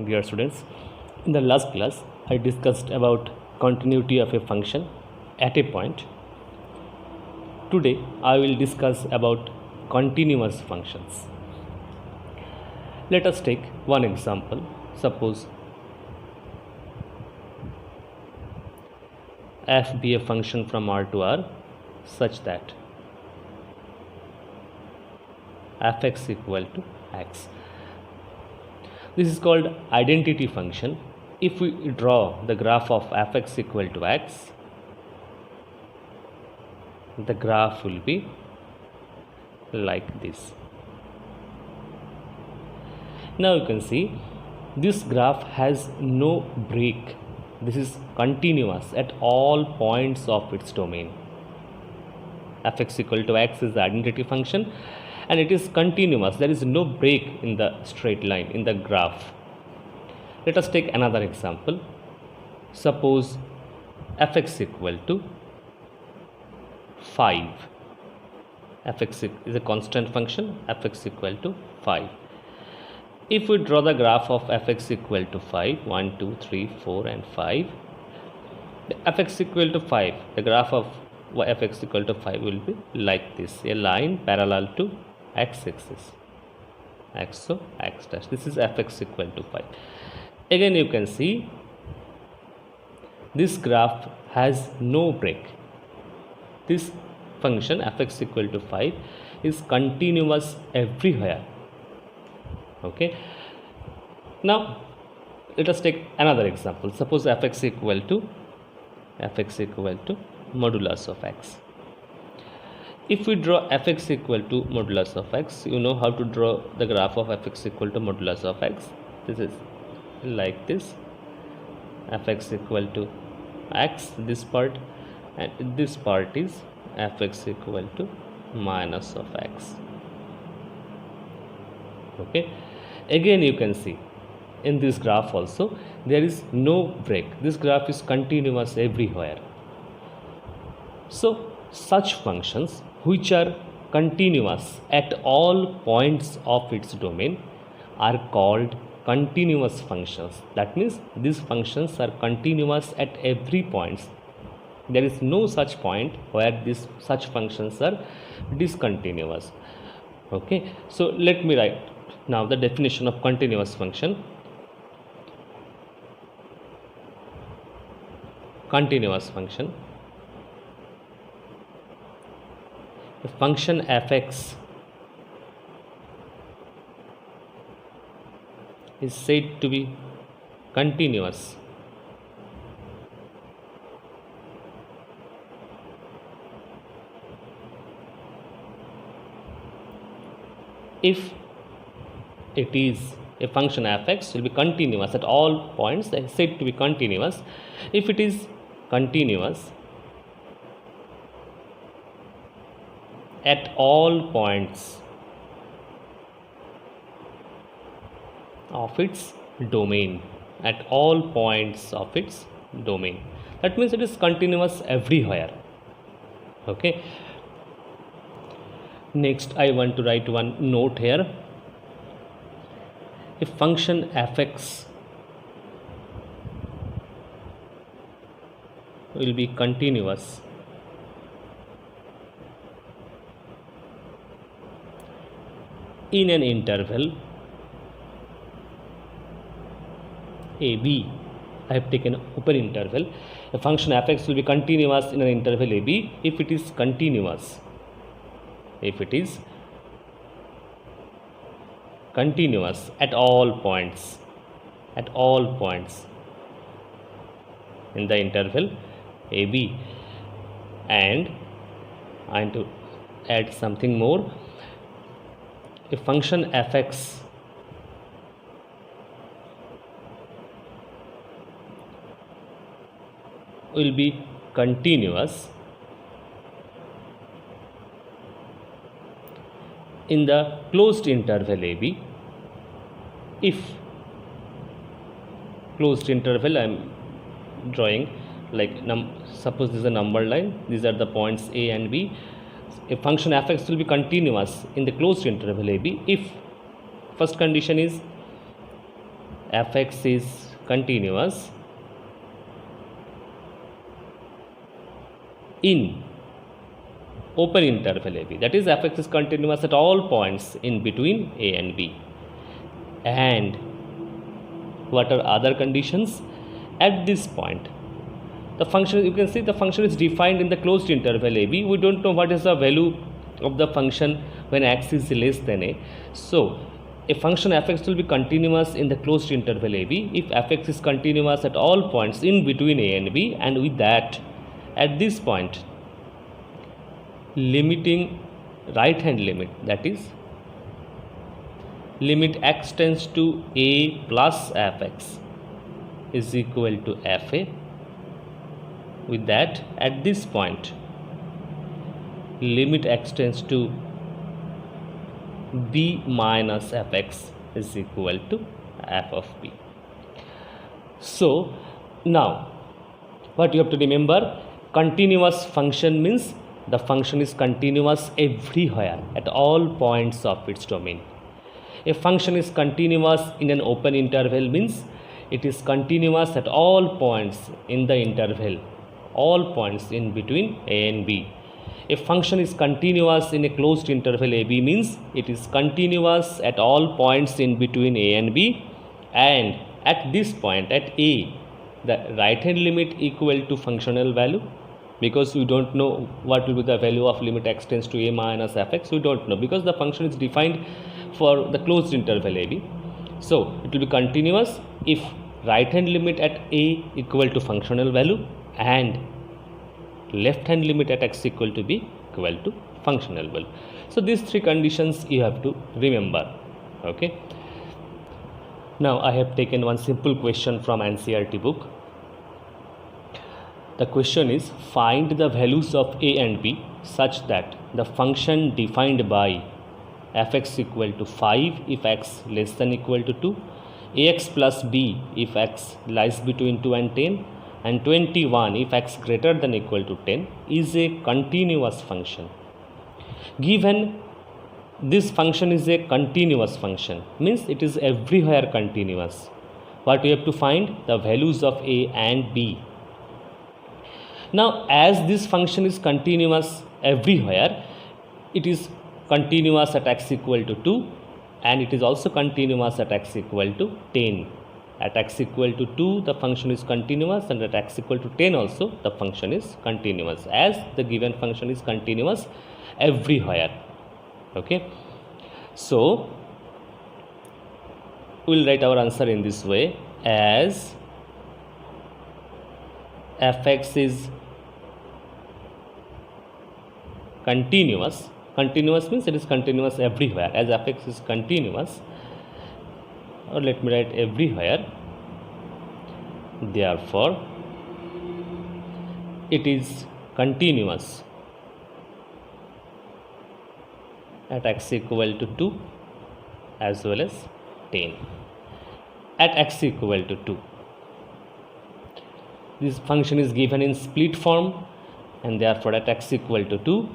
dear students. In the last class, I discussed about continuity of a function at a point. Today, I will discuss about continuous functions. Let us take one example. Suppose f be a function from R to R such that fx equal to x. This is called identity function. If we draw the graph of fx equal to x, the graph will be like this. Now you can see this graph has no break. This is continuous at all points of its domain. Fx equal to x is the identity function and it is continuous. There is no break in the straight line in the graph. Let us take another example. Suppose fx equal to 5. Fx is a constant function, fx equal to 5. If we draw the graph of fx equal to 5, 1, 2, 3, 4 and 5, fx equal to 5, the graph of fx equal to 5 will be like this, a line parallel to x-axis, x, so x dash. This is fx equal to 5. Again you can see this graph has no break. This function fx equal to 5 is continuous everywhere. Okay, now let us take another example. Suppose fx equal to modulus of x. If we draw fx equal to modulus of x, you know how to draw the graph of fx equal to modulus of x. This is like this, fx equal to x, this part, and this part is fx equal to minus of x. Okay, again you can see in this graph also there is no break. This graph is continuous everywhere. So such functions which are continuous at all points of its domain are called continuous functions. That means these functions are continuous at every point. There is no such point where such functions are discontinuous. Okay, so let me write now the definition of continuous function. Continuous function: the function fx is said to be continuous if it is a function fx will be continuous at all points. They are said to be continuous if it is continuous at all points of its domain. At all points of its domain. That means it is continuous everywhere. Okay. Next, I want to write one note here. A function fx will be continuous in an interval ab. I have taken open interval. A function fx will be continuous in an interval ab if it is continuous. If it is continuous at all points in the interval AB. And I want to add something more. A function fx will be continuous in the closed interval AB if closed interval I am drawing like suppose this is a number line, these are the points A and B. A function fx will be continuous in the closed interval AB if first condition is fx is continuous in open interval AB, that is fx is continuous at all points in between a and b. And what are other conditions? At this point the function, you can see the function is defined in the closed interval AB. We don't know what is the value of the function when x is less than a. So a function fx will be continuous in the closed interval AB if fx is continuous at all points in between a and b, and with that at this point limiting right hand limit, that is limit x tends to a plus fx is equal to fa. With that at this point limit x tends to b minus fx is equal to f of b. So now what you have to remember, continuous function means the function is continuous everywhere at all points of its domain. A function is continuous in an open interval means it is continuous at all points in the interval, all points in between a and b. A function is continuous in a closed interval AB means it is continuous at all points in between a and b, and at this point at a the right hand limit equal to functional value, because we don't know what will be the value of limit x tends to a minus fx. We don't know because the function is defined for the closed interval AB. So it will be continuous if right hand limit at a equal to functional value and left hand limit at x equal to b equal to functional value. So these three conditions you have to remember. Okay. Now I have taken one simple question from NCERT book. The question is, find the values of a and b such that the function defined by fx equal to 5 if x less than equal to 2, ax plus b if x lies between 2 and 10, and 21 if x greater than equal to 10 is a continuous function. Given this function is a continuous function means it is everywhere continuous. What we have to find? The values of a and b. Now as this function is continuous everywhere, it is continuous at x equal to 2 and it is also continuous at x equal to 10. At x equal to 2 the function is continuous, and at x equal to 10 also the function is continuous, as the given function is continuous everywhere. Okay. So we will write our answer in this way, as fx is continuous. Continuous means it is continuous everywhere, as fx is continuous, or let me write everywhere. Therefore it is continuous at x equal to 2 as well as 10. At x equal to 2 this function is given in split form, and therefore at x equal to 2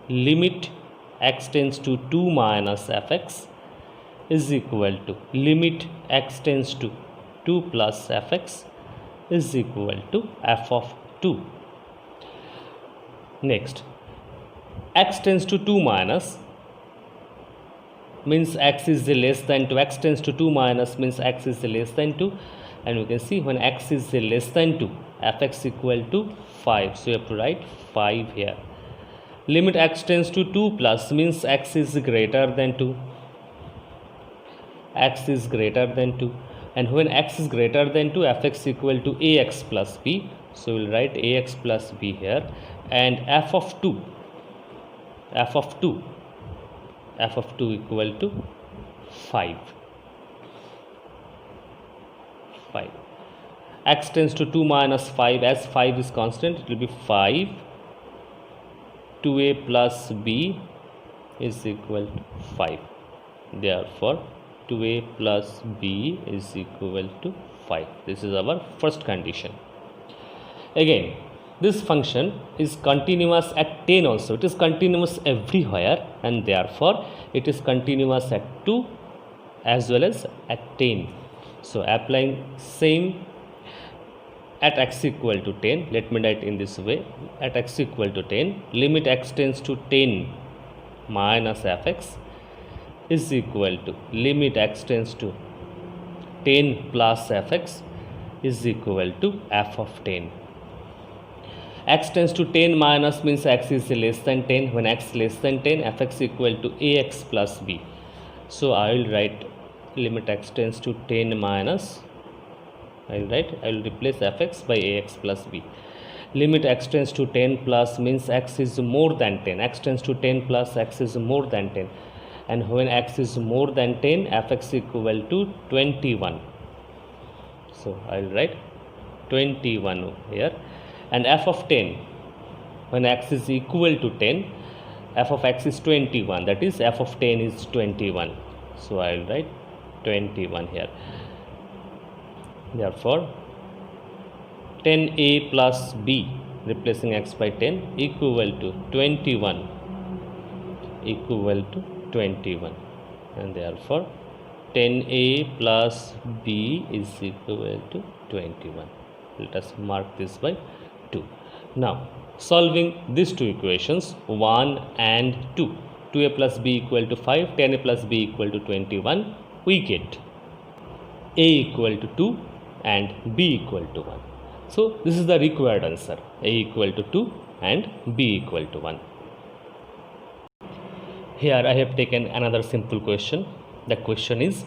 limit x tends to 2 minus fx is equal to limit x tends to 2 plus fx is equal to f of 2. Next, x tends to 2 minus means x is less than 2. X tends to 2 minus means x is less than 2, and we can see when x is less than 2 fx equal to 5. So you have to write 5 here. Limit x tends to 2 plus means x is greater than 2. X is greater than 2, and when x is greater than 2 fx equal to ax plus b. So we will write ax plus b here, and f of 2 equal to 5. X tends to 2 minus 5, as 5 is constant it will be 5. 2a plus b is equal to 5. Therefore 2a plus b is equal to 5. This is our first condition. Again, this function is continuous at 10 also. It is continuous everywhere, and therefore it is continuous at 2 as well as at 10. So applying same at x equal to 10, let me write in this way. At x equal to 10, limit x tends to 10 minus fx is equal to limit x tends to 10 plus fx is equal to f of 10. X tends to 10 minus means x is less than 10. When x less than 10, fx equal to ax plus b. So I will write limit x tends to 10 minus, I will replace fx by ax plus b. Limit x tends to 10 plus means x is more than 10. X tends to 10 plus x is more than 10. And when x is more than 10, fx equal to 21. So I will write 21 here. And f of 10, when x is equal to 10, f of x is 21, that is f of 10 is 21. So I will write 21 here. Therefore 10a plus b, replacing x by 10, equal to 21, equal to 21, and therefore 10a plus b is equal to 21. Let us mark this by 2. Now solving these two equations 1 and 2, 2a plus b equal to 5, 10a plus b equal to 21, we get a equal to 2 and b equal to 1. So this is the required answer, a equal to 2 and b equal to 1. Here I have taken another simple question. The question is,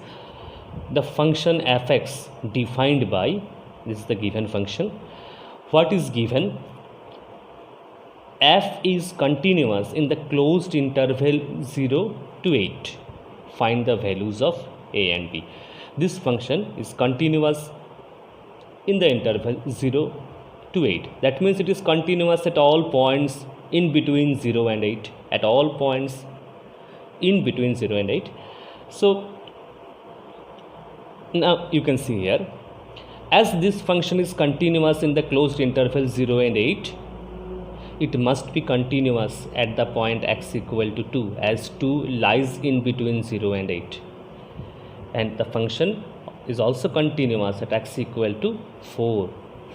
the function fx defined by, this is the given function, what is given? F is continuous in the closed interval 0 to 8. Find the values of a and b. This function is continuous in the interval 0 to 8. That means it is continuous at all points in between 0 and 8. At all points in between 0 and 8. So now you can see here, as this function is continuous in the closed interval 0 and 8, it must be continuous at the point x equal to 2, as 2 lies in between 0 and 8. And the function is also continuous at x equal to 4.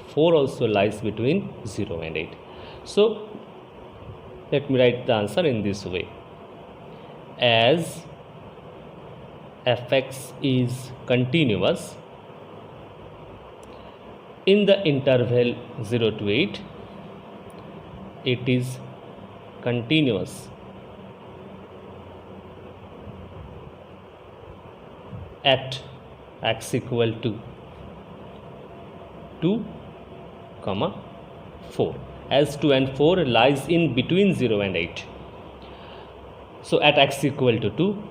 4 also lies between 0 and 8. So let me write the answer in this way. As fx is continuous in the interval 0 to 8, it is continuous at x equal to 2, 4, as 2 and 4 lies in between 0 and 8. So at x equal to 2,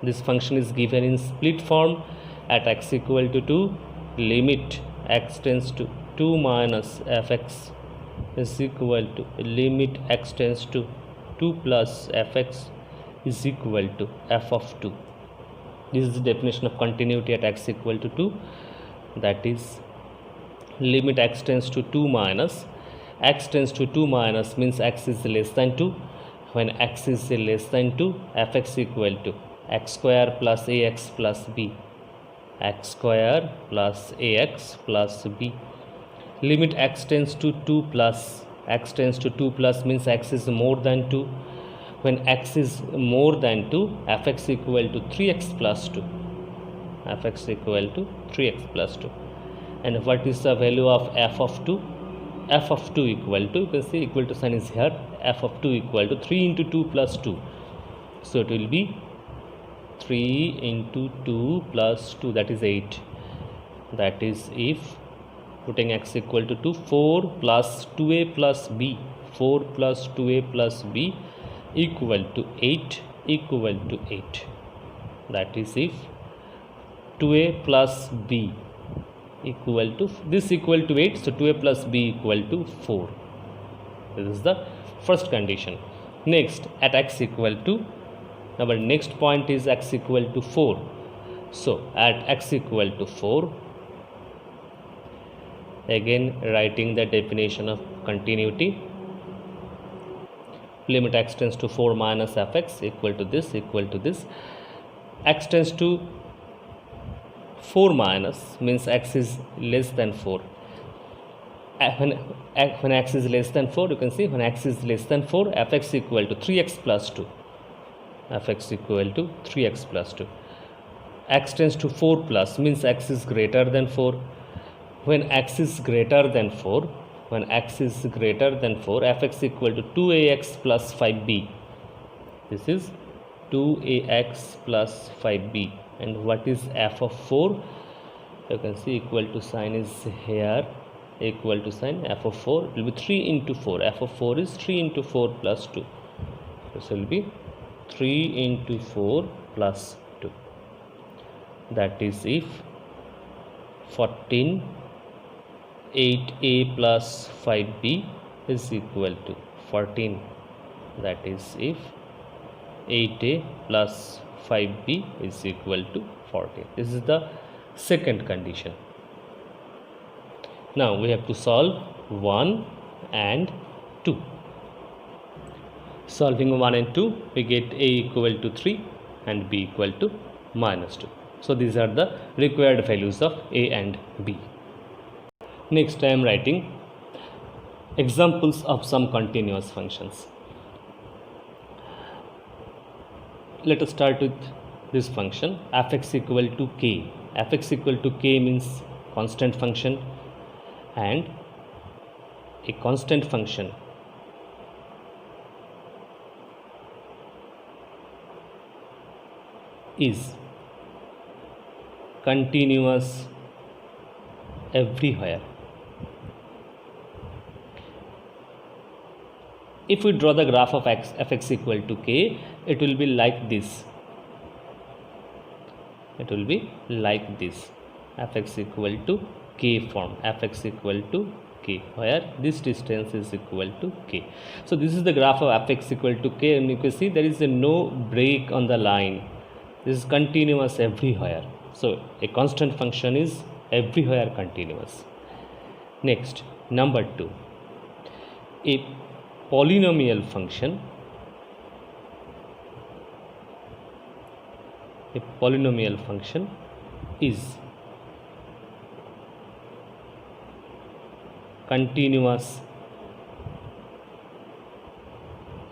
this function is given in split form. At x equal to 2, limit x tends to 2 minus fx is equal to limit x tends to 2 plus fx is equal to f of 2. This is the definition of continuity at x equal to 2, that is limit x tends to 2 minus, x tends to 2 minus means x is less than 2. When x is less than 2, fx equal to x square plus ax plus b, x square plus ax plus b. Limit x tends to 2 plus, x tends to 2 plus means x is more than 2. When x is more than 2, fx equal to 3x plus 2, fx equal to 3x plus 2. And what is the value of f of 2? F of 2 equal to, you can see equal to sign is here, f of 2 equal to 3 into 2 plus 2. So it will be 3 into 2 plus 2, that is 8. That is, if putting x equal to 2, 4 plus 2a plus b, 4 plus 2a plus b equal to 8, equal to 8. That is, if 2a plus b equal to, this equal to 8, so 2a plus b equal to 4. This is the first condition. Next, at x equal to, our next point is x equal to 4. So at x equal to 4, again writing the definition of continuity, limit x tends to 4 minus fx equal to this, x tends to 4 minus means x is less than 4. When x is less than 4, you can see when x is less than 4, fx equal to 3x plus 2. Fx equal to 3x plus 2. X tends to 4 plus means x is greater than 4. When x is greater than 4, fx equal to 2ax plus 5b. This is 2ax plus 5b. And what is f of 4? You can see equal to sign is here, equal to sign. F of 4 it will be 3 into 4. F of 4 is 3 into 4 plus 2. This will be 3 into 4 plus 2. That is if 14 8a plus 5b is equal to 14. That is if 8a plus 5b is equal to 14. This is the second condition. Now we have to solve 1 and 2. Solving 1 and 2, we get a equal to 3 and b equal to minus 2. So these are the required values of a and b. Next I am writing examples of some continuous functions. Let us start with this function fx equal to k. Fx equal to k means constant function, and a constant function is continuous everywhere. If we draw the graph of fx equal to k, it will be like this. It will be like this. Fx equal to k form. Fx equal to k, where this distance is equal to k. So this is the graph of fx equal to k, and you can see there is no break on the line. This is continuous everywhere. So a constant function is everywhere continuous. Next, number 2. A polynomial function is continuous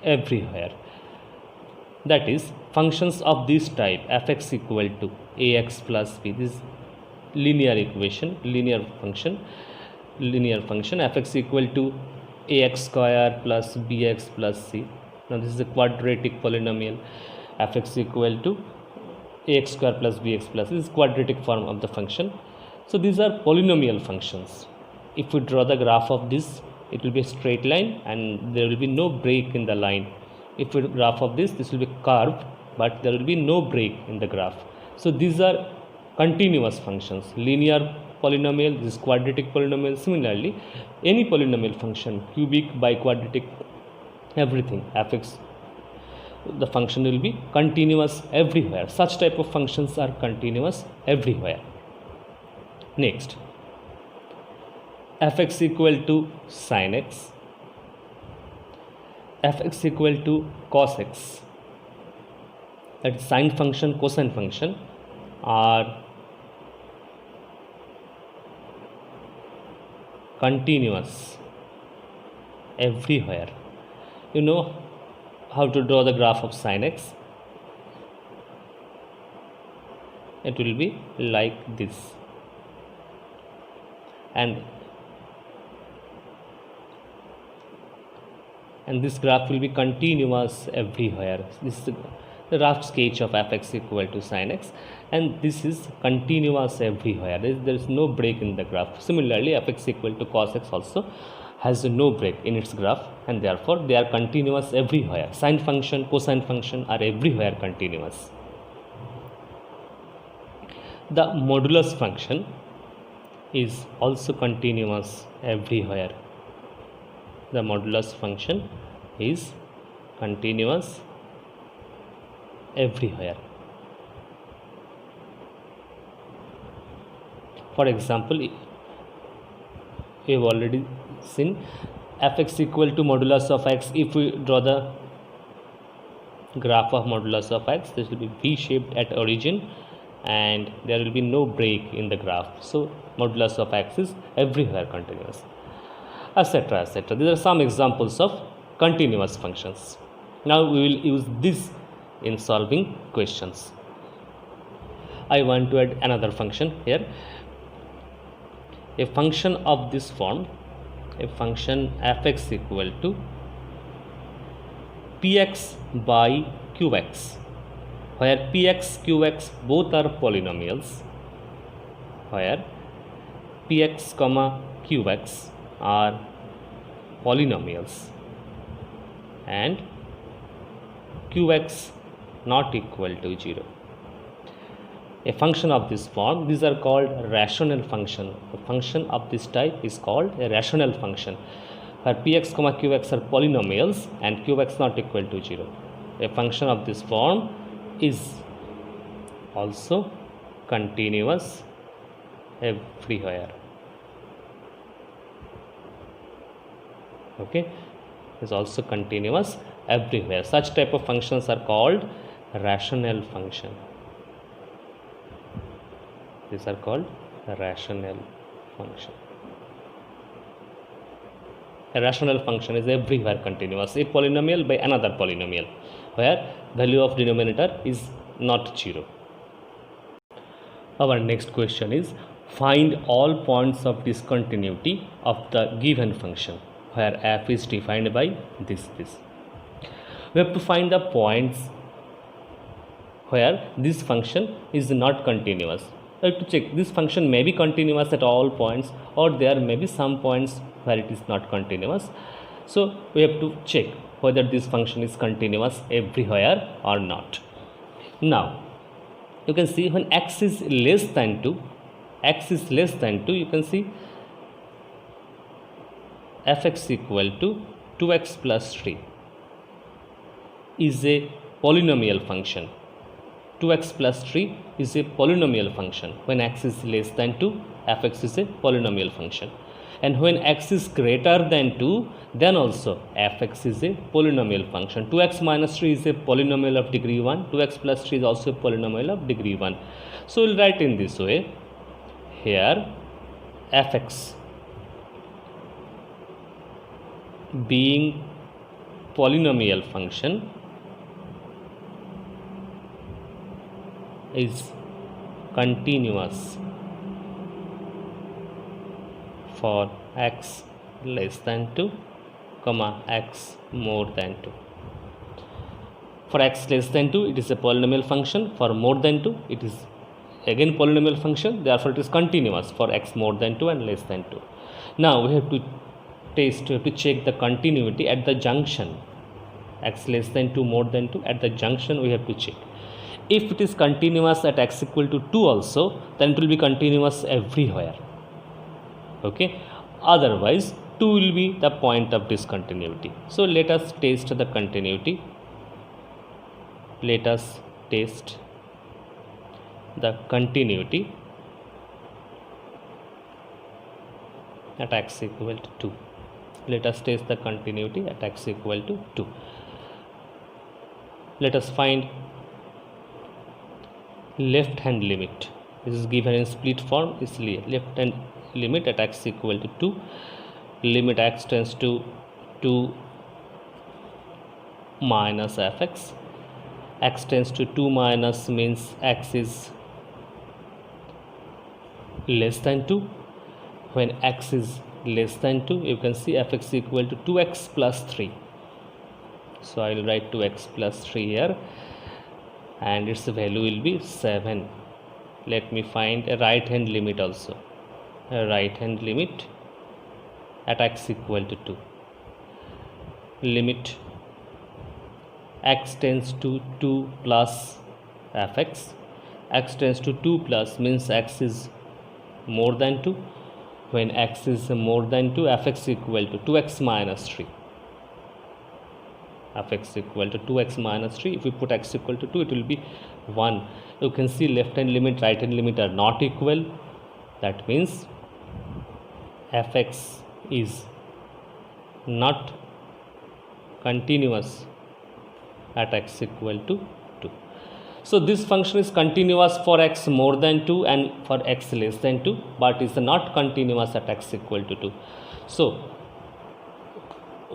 everywhere. That is, functions of this type fx equal to ax plus b, this linear function fx equal to ax square plus bx plus c. Now this is a quadratic polynomial. Fx equal to ax square plus bx plus c. This is quadratic form of the function. So these are polynomial functions. If we draw the graph of this, it will be a straight line and there will be no break in the line. If we graph of this will be curved, but there will be no break in the graph. So these are continuous functions. Linear polynomial, this is quadratic polynomial. Similarly, any polynomial function, cubic, biquadratic, everything, fx, the function will be continuous everywhere. Such type of functions are continuous everywhere. Next, fx equal to sin x, fx equal to cos x, that is sine function, cosine function, are continuous everywhere. You know how to draw the graph of sin x. It will be like this, and this graph will be continuous everywhere. This is the rough sketch of fx equal to sin x, and this is continuous everywhere. There is no break in the graph. Similarly, fx equal to cos x also has no break in its graph, and therefore they are continuous everywhere. Sine function, cosine function are everywhere continuous. The modulus function is also continuous everywhere. The modulus function is continuous everywhere. For example, we have already seen fx equal to modulus of x. If we draw the graph of modulus of x, this will be v-shaped at origin, and there will be no break in the graph. So modulus of x is everywhere continuous, etc., etc. These are some examples of continuous functions. Now we will use this in solving questions. I want to add another function here. A function of this form, a function fx equal to px by qx, where px, qx both are polynomials, where px, qx are polynomials and qx not equal to 0. A function of this form, these are called rational function. A function of this type is called a rational function, where px, qx are polynomials and qx not equal to 0. A function of this form is also continuous everywhere. Okay, is also continuous everywhere. Such type of functions are called rational function. These are called rational function. A rational function is everywhere continuous, a polynomial by another polynomial, where value of denominator is not 0. Our next question is, find all points of discontinuity of the given function, where f is defined by this. We have to find the points where this function is not continuous. We have to check this function may be continuous at all points, or there may be some points where it is not continuous. So we have to check whether this function is continuous everywhere or not. Now you can see when x is less than 2, you can see fx equal to 2x plus 3 is a polynomial function. 2x plus 3 is a polynomial function. When x is less than 2, fx is a polynomial function. And when x is greater than 2, then also fx is a polynomial function. 2x minus 3 is a polynomial of degree 1. 2x plus 3 is also a polynomial of degree 1. So we'll write in this way. Here fx being polynomial function is continuous for x less than 2, x more than 2. For x less than 2, it is a polynomial function. For more than 2, it is again polynomial function. Therefore, it is continuous for x more than 2 and less than 2. Now we have to check the continuity at the junction. X less than 2, more than 2, at the junction we have to check. If it is continuous at x equal to 2 also, then it will be continuous everywhere. Okay, otherwise 2 will be the point of discontinuity. So let us test the continuity. Let us test the continuity at x equal to 2. Let us test the continuity at x equal to 2. Let us find left hand limit. This is given in split form. Is left hand limit at x equal to 2. Limit x tends to 2 minus fx. X tends to 2 minus means x is less than 2. When x is less than 2, you can see fx equal to 2x plus 3. So I will write 2x plus 3 here, and its value will be 7. Let me find a right hand limit also. A right hand limit at x equal to 2. Limit x tends to 2 plus fx. X tends to 2 plus means x is more than 2. When x is more than 2, fx equal to 2x minus 3. Fx equal to 2x minus 3. If we put x equal to 2, it will be 1. You can see left hand limit, right hand limit are not equal. That means fx is not continuous at x equal to 2. So this function is continuous for x more than 2 and for x less than 2, but is not continuous at x equal to 2. So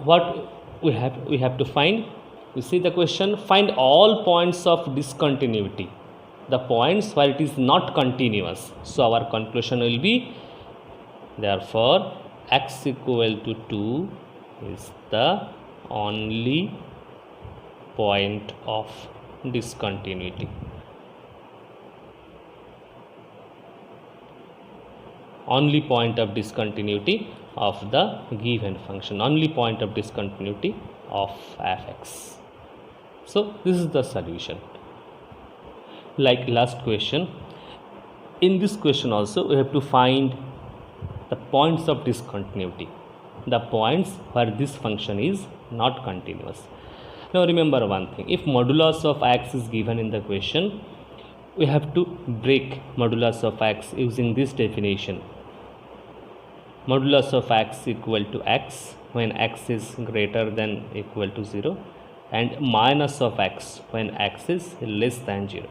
what we have to find, you see the question, find all points of discontinuity, the points where it is not continuous. So our conclusion will be, therefore x equal to 2 is the only point of discontinuity. Only point of discontinuity of the given function, only point of discontinuity of f(x). So this is the solution. Like last question, in this question also we have to find the points of discontinuity, the points where this function is not continuous. Now remember one thing, if modulus of x is given in the question, we have to break modulus of x using this definition. Modulus of x equal to x when x is greater than equal to 0, and minus of x when x is less than 0.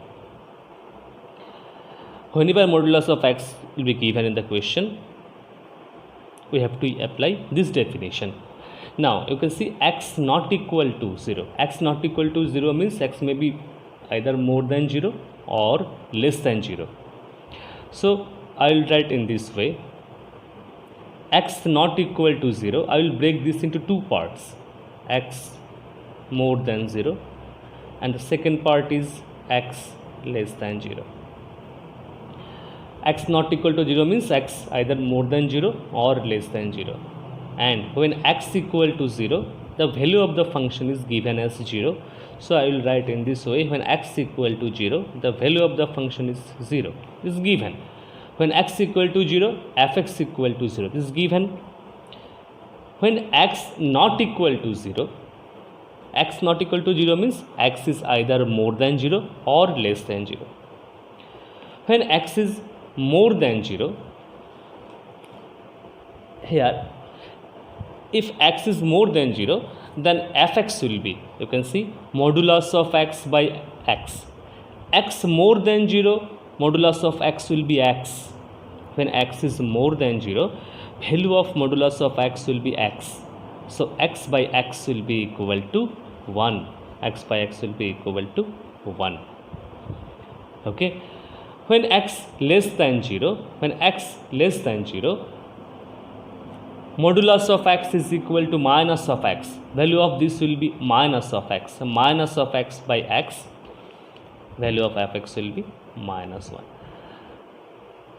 Whenever modulus of x will be given in the question, we have to apply this definition. Now you can see x not equal to 0. X not equal to 0 means x may be either more than 0 or less than 0. So I will write in this way, x not equal to 0, I will break this into two parts, x more than 0 and the second part is x less than 0. X not equal to 0 means x either more than 0 or less than 0, and when x equal to 0, the value of the function is given as 0. So I will write in this way, when x equal to 0, the value of the function is 0, is given. When x equal to 0, f(x) equal to 0, this is given. When x not equal to 0, x not equal to 0 means x is either more than 0 or less than 0. When x is more than 0, here if x is more than 0, then f(x) will be, you can see, modulus of x by x. X more than 0, modulus of x will be x. When x is more than 0, value of modulus of x will be x. So x by x will be equal to 1. X by x will be equal to 1. Okay. When x less than 0, modulus of x is equal to minus of x. Value of this will be minus of x. So minus of x by x, value of f(x) will be minus 1.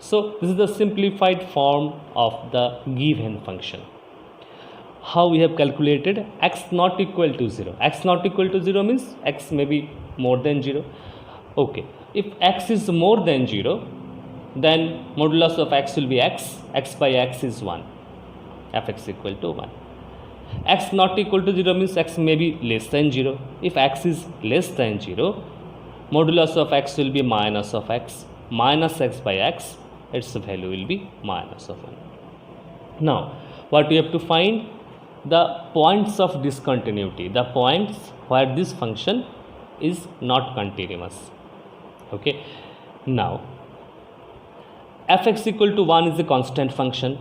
So this is the simplified form of the given function. How we have calculated x not equal to 0. X not equal to 0 means x may be more than 0. Okay. If x is more than 0, then modulus of x will be x. X by x is 1. f(x) equal to 1. X not equal to 0 means x may be less than 0. If x is less than 0, modulus of x will be minus of x. Minus x by x, its value will be minus of 1. Now, what we have to find? The points of discontinuity, the points where this function is not continuous. Okay. Now, f(x) equal to 1 is a constant function.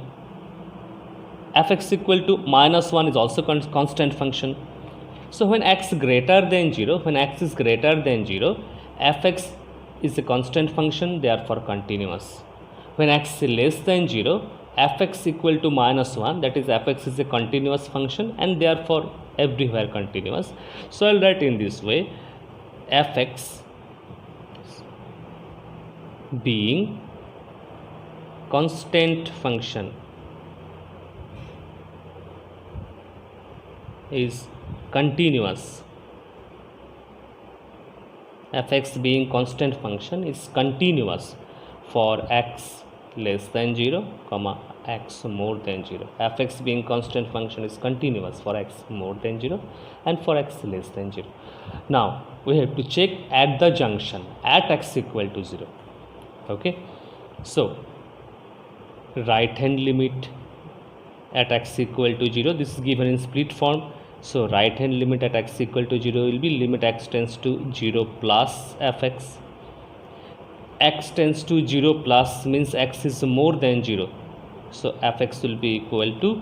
F(x) equal to minus 1 is also constant function. So when x greater than 0, f(x) is a constant function, therefore continuous. When x is less than 0, f(x) equal to minus 1, that is f(x) is a continuous function and therefore everywhere continuous. So I will write in this way, f(x) being constant function is continuous. f(x) being constant function is continuous for x less than 0, x more than 0. f(x) being constant function is continuous for x more than 0 and for x less than 0. Now we have to check at the junction at x equal to 0. Okay. So right hand limit at x equal to 0, this is given in split form. So right hand limit at x equal to 0 will be limit x tends to 0 plus fx. X tends to 0 plus means x is more than 0. So fx will be equal to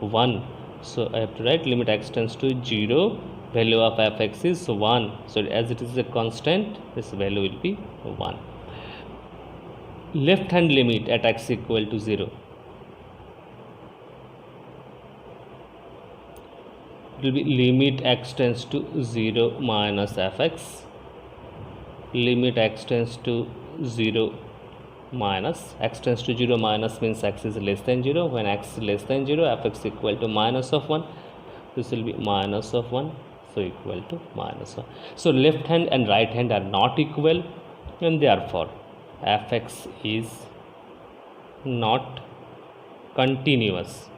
1. So I have to write limit x tends to 0, value of fx is 1. So as it is a constant, this value will be 1. Left hand limit at x equal to 0. It will be limit x tends to 0 minus fx. Limit x tends to 0 minus x tends to 0 minus means x is less than 0. When x is less than 0, fx equal to minus of 1. This will be minus of 1. So equal to minus 1. So left hand and right hand are not equal, and therefore fx is not continuous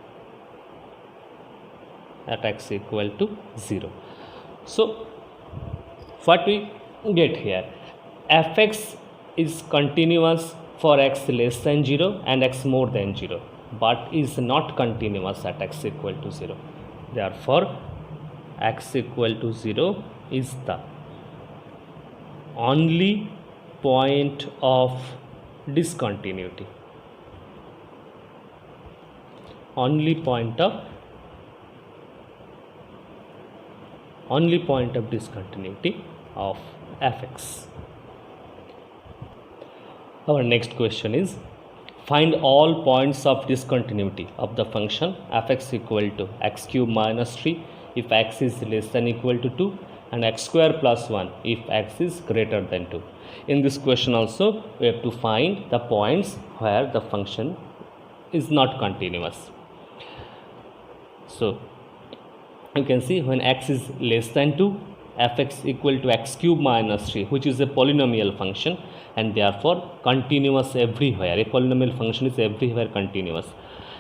at x equal to 0. So what we get here, fx is continuous for x less than 0 and x more than 0, but is not continuous at x equal to 0. Therefore x equal to 0 is the only point of discontinuity. Only point of discontinuity of fx. Our next question is, find all points of discontinuity of the function fx equal to x cube minus 3 if x is less than equal to 2 and x square plus 1 if x is greater than 2. In this question also we have to find the points where the function is not continuous. So you can see when x is less than 2, fx equal to x cube minus 3, which is a polynomial function and therefore continuous everywhere. A polynomial function is everywhere continuous.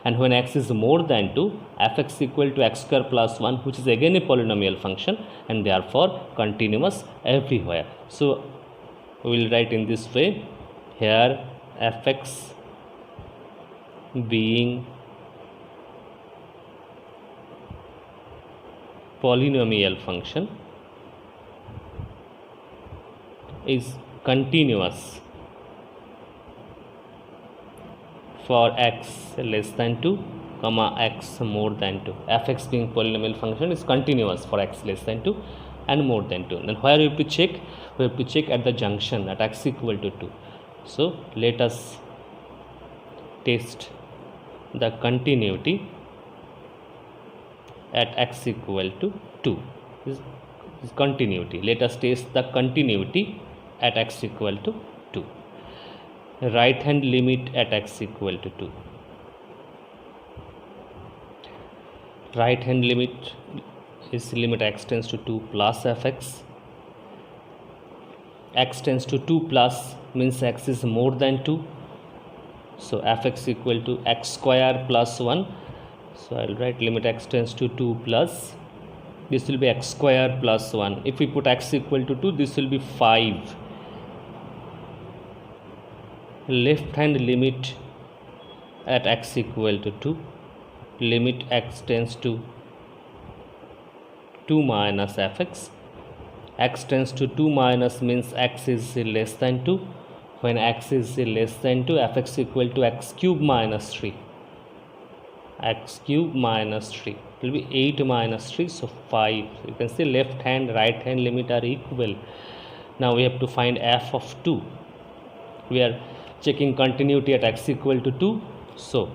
And when x is more than 2, fx equal to x square plus 1, which is again a polynomial function and therefore continuous everywhere. So we will write in this way, here fx being polynomial function is continuous for x less than 2 comma x more than 2. Fx being polynomial function is continuous for x less than 2 and more than 2. Then where we have to check? We have to check at the junction at x equal to 2. So let us test the continuity at x equal to 2. This is continuity. Let us test the continuity at x equal to 2. Right hand limit at x equal to 2. Right hand limit is limit x tends to 2 plus fx. X tends to 2 plus means x is more than 2. So fx equal to x square plus 1. So I will write limit x tends to 2 plus, this will be x square plus 1. If we put x equal to 2, this will be 5. Left hand limit at x equal to 2, limit x tends to 2 minus fx. X tends to 2 minus means x is less than 2. When x is less than 2, fx equal to x cube minus 3. X cube minus 3 will be 8 minus 3, so 5. You can see left hand right hand limit are equal. Now we have to find f of 2. We are checking continuity at x equal to 2. So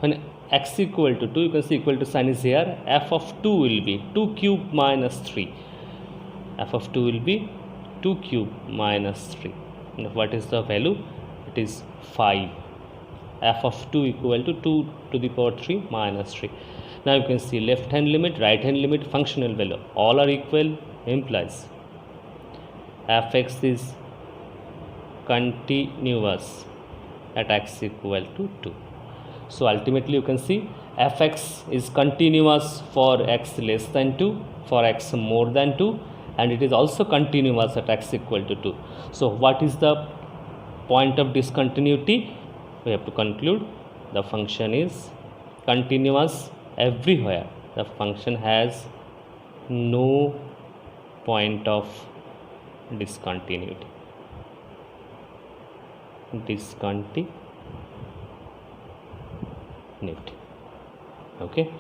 when x equal to 2, you can see equal to sign is here. F of 2 will be 2 cube minus 3. F of 2 will be 2 cube minus 3. And what is the value? It is 5. F of 2 equal to 2 to the power 3 minus 3. Now you can see left hand limit, right hand limit, functional value all are equal, implies fx is continuous at x equal to 2. So ultimately you can see fx is continuous for x less than 2, for x more than 2, and it is also continuous at x equal to 2. So what is the point of discontinuity? We have to conclude the function is continuous everywhere. The function has no point of discontinuity. Okay,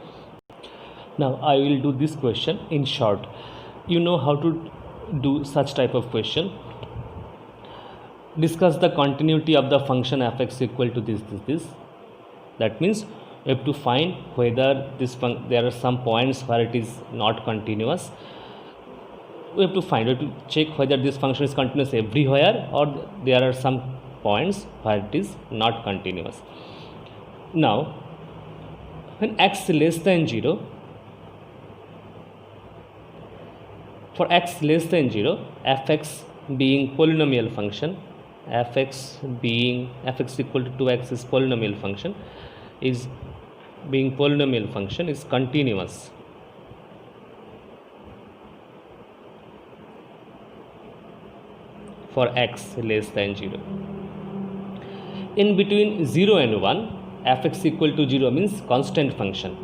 now I will do this question in short. You know how to do such type of question. Discuss the continuity of the function fx equal to this. That means we have to find whether there are some points where it is not continuous. We have to check whether this function is continuous everywhere, or there are some points where it is not continuous. Now, when x less than 0, for x less than 0, fx being polynomial function, fx equal to 2x is polynomial function, is continuous. For x less than 0. In between 0 and 1, fx equal to 0 means constant function.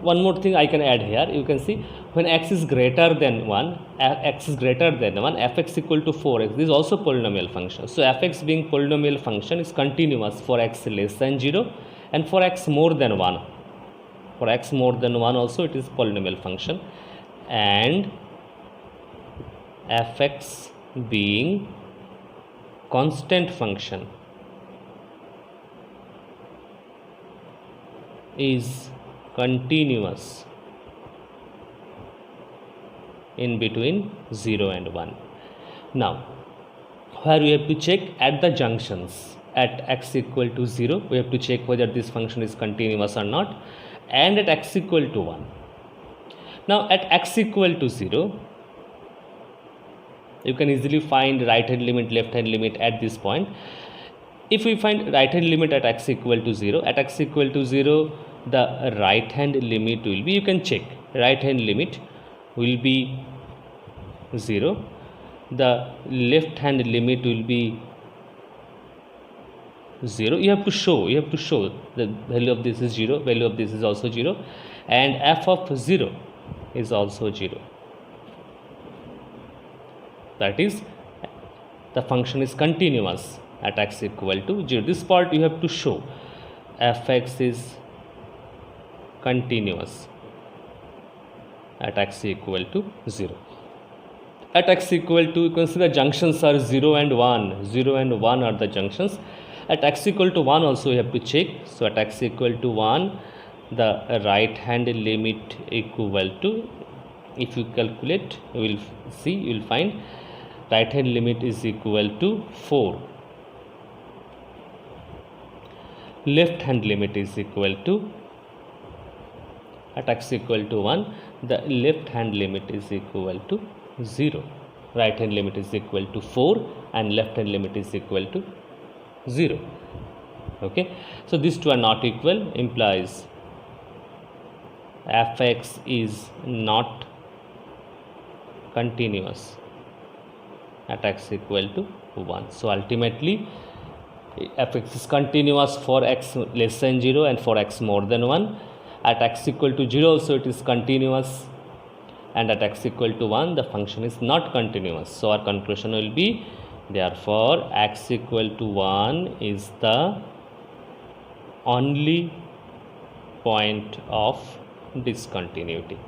One more thing I can add here. You can see when x is greater than 1, fx equal to 4x. This is also polynomial function. So fx being polynomial function is continuous for x less than 0 and for x more than 1. For x more than 1 also it is polynomial function, and fx being constant function is continuous in between 0 and 1. Now, where we have to check at the junctions at x equal to 0, we have to check whether this function is continuous or not, and at x equal to 1. Now, at x equal to 0, you can easily find right hand limit, left hand limit at this point. If we find right hand limit at x equal to 0, the right hand limit will be, you can check, right hand limit will be 0, the left hand limit will be 0. You have to show the value of this is 0, value of this is also 0, and f of 0 is also 0. That is, the function is continuous at x equal to 0. This part you have to show, fx is continuous at x equal to 0. At x equal to, you can see the junctions are 0 and 1. 0 and 1 are the junctions. At x equal to 1 also you have to check. So at x equal to 1, the right hand limit equal to, if you calculate, you will find right hand limit is equal to 4. Left hand limit is equal to, at x equal to 1, the left hand limit is equal to 0. Right hand limit is equal to 4 and left hand limit is equal to 0. Okay, so these two are not equal, implies fx is not continuous at x equal to 1. So ultimately fx is continuous for x less than 0 and for x more than 1. At x equal to 0 also it is continuous, and at x equal to 1 the function is not continuous. So our conclusion will be, therefore x equal to 1 is the only point of discontinuity.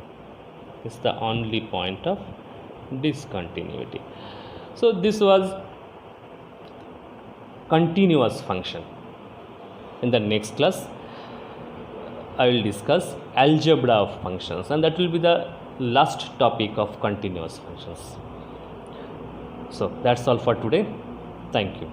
It's the only point of discontinuity. So this was continuous function. In the next class I will discuss algebra of functions, and that will be the last topic of continuous functions. So that's all for today. Thank you.